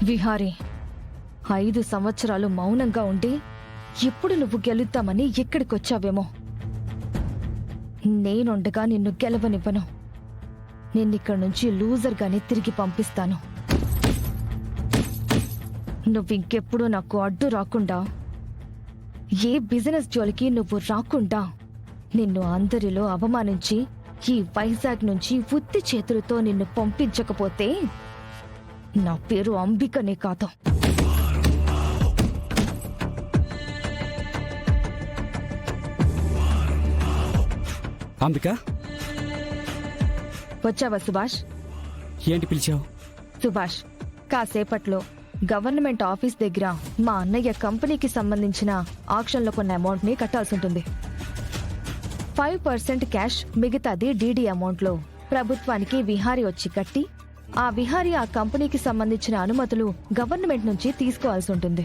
విహారీ, 5 సంవత్సరాలు మౌనంగా ఉండి ఎప్పుడు నువ్వు గెలుద్దామని ఇక్కడికొచ్చావేమో. నేనుండగా నిన్ను గెలవనివ్వను. నిన్నిక్కడి నుంచి లూజర్గానే తిరిగి పంపిస్తాను. నువ్వింకెప్పుడు నాకు అడ్డు రాకుండా, ఏ బిజినెస్ జోలికి నువ్వు రాకుండా నిన్ను అందరిలో అవమానించి ఈ వైజాగ్ నుంచి ఉత్తి చేతులతో నిన్ను పంపించకపోతే నా పేరు అంబికనే కాదు. అంబిక, వచ్చావా సుభాష్? ఏంటి పిలిచావు? సుభాష్, కాసేపట్లో గవర్నమెంట్ ఆఫీస్ దగ్గర మా అన్నయ్య కంపెనీకి సంబంధించిన ఆక్షన్లో కొన్న అమౌంట్ ని కట్టాల్సి ఉంటుంది. 5% క్యాష్, మిగతాది డీడీ అమౌంట్ లో ప్రభుత్వానికి విహారీ వచ్చి కట్టి, ఆ విహారీ ఆ కంపెనీకి సంబంధించిన అనుమతులు గవర్నమెంట్ నుంచి తీసుకోవాల్సి ఉంటుంది.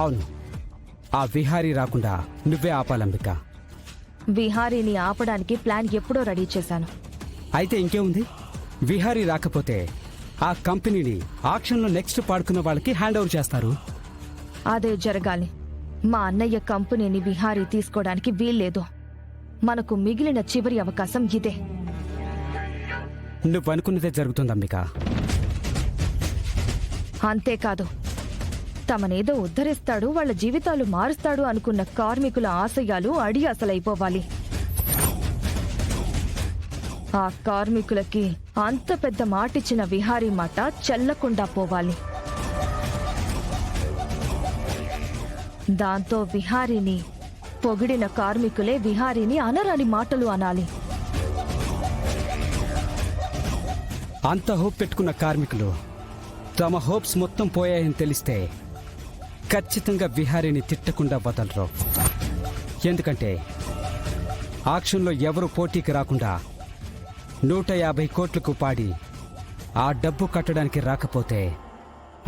అవును, ఆ విహారీ రాకుండా నువ్వే ఆపాలంబిక. విహారీని ఆపడానికి ప్లాన్ ఎప్పుడో రెడీ చేశాను. అయితే ఇంకేముంది, విహారీ రాకపోతే ఆ కంపెనీని ఆక్షన్లో నెక్స్ట్ పాడుకున్న వాళ్ళకి హ్యాండ్ ఓవర్ చేస్తారు. అదే జరగాలి. మా అన్నయ్య కంపెనీని విహారీ తీసుకోవడానికి వీల్లేదు. మనకు మిగిలిన చివరి అవకాశం ఇదే. నువ్వు అనుకున్నదే జరుగుతుంది అంబిక. అంతేకాదు, తమనేదో ఉద్ధరిస్తాడు, వాళ్ళ జీవితాలు మారుస్తాడు అనుకున్న కార్మికుల ఆశయాలు అడియాసలైపోవాలి. ఆ కార్మికులకి అంత పెద్ద మాటిచ్చిన విహారీ మాట చెల్లకుండా పోవాలి. దాంతో విహారీని పొగిడిన కార్మికులే విహారీని అనరాని మాటలు అనాలి. అంత హోప్ పెట్టుకున్న కార్మికులు తమ హోప్స్ మొత్తం పోయాయని తెలిస్తే ఖచ్చితంగా విహారీని తిట్టకుండా వదలరు. ఎందుకంటే ఆక్షన్లో ఎవరు పోటీకి రాకుండా 150 కోట్లకు పాడి ఆ డబ్బు కట్టడానికి రాకపోతే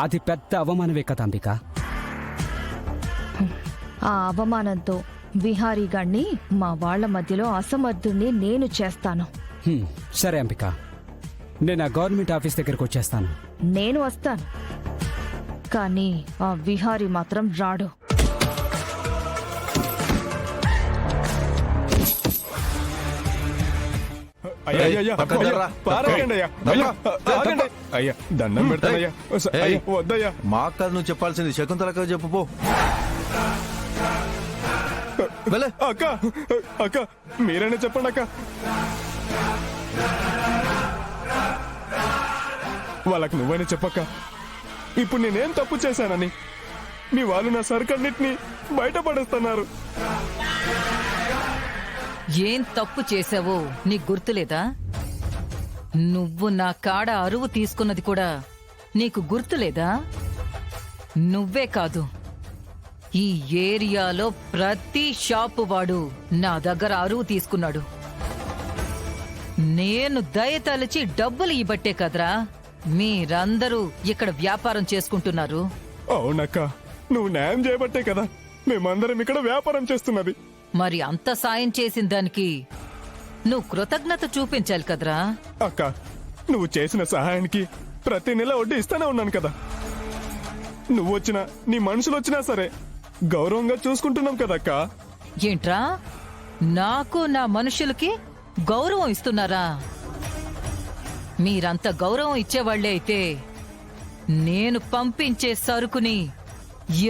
అది పెద్ద అవమానమే కదా అంబిక. ఆ అవమానంతో విహారీ గాణ్ణి మా వాళ్ల మధ్యలో అసమర్థుణ్ణి నేను చేస్తాను. సరే అంబిక, నేను ఆ గవర్నమెంట్ ఆఫీస్ దగ్గరకు వచ్చేస్తాను. నేను వస్తాను, కానీ ఆ విహారీ మాత్రం రాడు. దండం పెడతానయ్యా. వద్దయ్యా. మా అక్క నువ్వు చెప్పాల్సింది శకుంతలక్క చెప్పు. అక్క అక్క మీరైనా చెప్పండి అక్క. వాళ్ళకి నువ్వైనా చెప్పక్క, ఇప్పుడు నేనేం తప్పు చేశానని. మీ వాళ్ళు నా సరుకన్నిటినీ బయటపడేస్తున్నారు. ఏం తప్పు చేశావో నీకు గుర్తులేదా? నువ్వు నా కాడ అరువు తీసుకున్నది కూడా నీకు గుర్తులేదా? నువ్వే కాదు, ఈ ఏరియాలో ప్రతి షాపు వాడు నా దగ్గర అరువు తీసుకున్నాడు. నేను దయతలిచి డబ్బులు ఇవ్వట్టే కదరా మీరందరూ ఇక్కడ వ్యాపారం చేసుకుంటున్నారు. అవునక్క, నువ్వు న్యాయం చేయబట్టే కదా మేమందరం ఇక్కడ వ్యాపారం చేస్తున్నది. మరి అంత సాయం చేసిన దానికి నువ్వు కృతజ్ఞత చూపించాలి కదరా. అక్క, నువ్వు చేసిన సహాయానికి ప్రతి నెల వడ్డీ ఇస్తానే ఉన్నాను కదా. నువ్వు వచ్చినా నీ మనుషులు వచ్చినా సరే గౌరవంగా చూసుకుంటున్నాం కదక్క. ఏంట్రా, నాకు నా మనుషులకి గౌరవం ఇస్తున్నారా? మీరంత గౌరవం ఇచ్చేవాళ్లే అయితే నేను పంపించే సరుకుని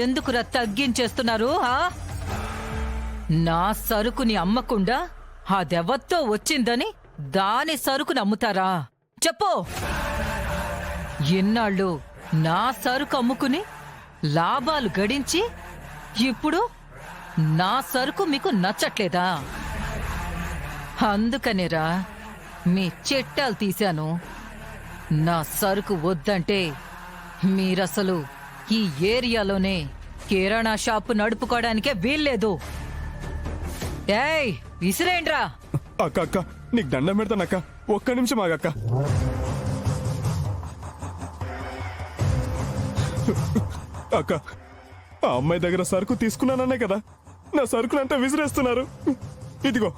ఎందుకురా తగ్గించేస్తున్నారు? నా సరుకుని అమ్మకుండా అదెవత్తో వచ్చిందని దాని సరుకుని అమ్ముతారా? చెప్పు. ఎన్నాళ్ళు నా సరుకు అమ్ముకుని లాభాలు గడించి ఇప్పుడు నా సరుకు మీకు నచ్చట్లేదా? అందుకనేరా మీ చెట్టాలు తీశాను. నా సరుకు వద్దంటే మీరసలు ఈ ఏరియాలోనే కిరాణా షాపు నడుపుకోవడానికే వీల్లేదు. ఏయ్, విసిరేండ్రా. అక్క అక్క నీకు దండం పెడతానక్క, ఒక్క నిమిషం ఆగక్క. అక్క, ఆ అమ్మాయి దగ్గర సరుకు తీసుకున్నాననే కదా నా సరుకులంతా విసిరేస్తున్నారు. ఇదిగో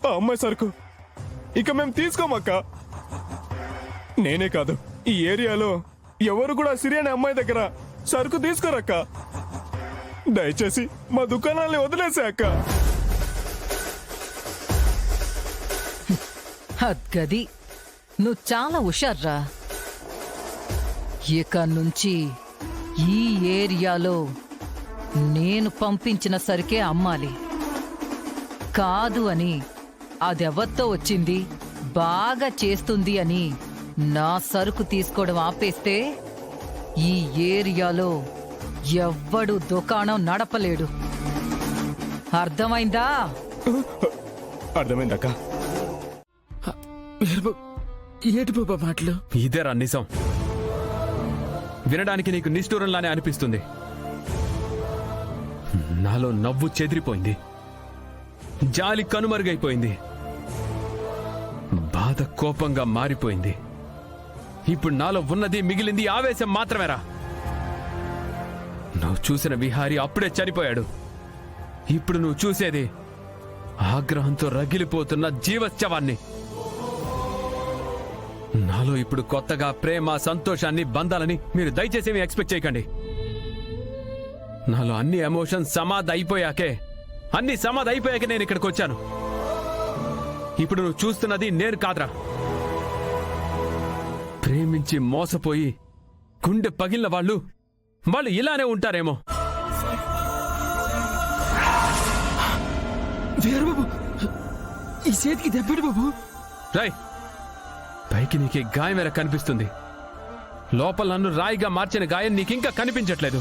ఆ అమ్మాయి సరుకు ఇక మేము తీసుకోమక్క. నేనే కాదు, ఈ ఏరియాలో ఎవరు కూడా సిరి అనే అమ్మాయి దగ్గర సరుకు తీసుకోరక్క. దయచేసి మా దుకాణాల్ని వదిలేసే అక్క. అద్గది నువ్వు చాలా హుషార్రా. ఇక నుంచి ఈ ఏరియాలో నేను పంపించిన సరికే అమ్మాలి. కాదు అని అదెవత్తో వచ్చింది బాగా చేస్తుంది అని నా సరుకు తీసుకోవడం ఆపేస్తే ఈ ఏరియాలో ఎవ్వడు దుకాణం నడపలేడు. అర్థమైందా? అర్థమైందక్క. ఏటి బాబా మాటలు? ఇదేరా నిజం. వినడానికి నీకు నిష్ఠూరంలానే అనిపిస్తుంది. నాలో నవ్వు చెదిరిపోయింది, జాలి కనుమరుగైపోయింది, బాధ కోపంగా మారిపోయింది. ఇప్పుడు నాలో ఉన్నది మిగిలింది ఆవేశం మాత్రమేరా. నువ్వు చూసిన విహారీ అప్పుడే చనిపోయాడు. ఇప్పుడు నువ్వు చూసేది ఆగ్రహంతో రగిలిపోతున్న జీవశ్చవాన్ని. నాలో ఇప్పుడు కొత్తగా ప్రేమ, సంతోషాన్ని, బంధాలని మీరు దయచేసి ఏమీ ఎక్స్పెక్ట్ చేయకండి. నాలో అన్ని ఎమోషన్స్ సమాధి అయిపోయాకే నేను ఇక్కడికి వచ్చాను. ఇప్పుడు నువ్వు చూస్తున్నది నేను కాదురా. ప్రేమించి మోసపోయి గుండె పగిలిన వాళ్ళు ఇలానే ఉంటారేమో. బాబు ఈ చేతికి దెబ్బడు బాబు. రై, పైకి నీకే గాయం ఎలా కనిపిస్తుంది, లోపల నన్ను రాయిగా మార్చిన గాయం నీకింకా కనిపించట్లేదు.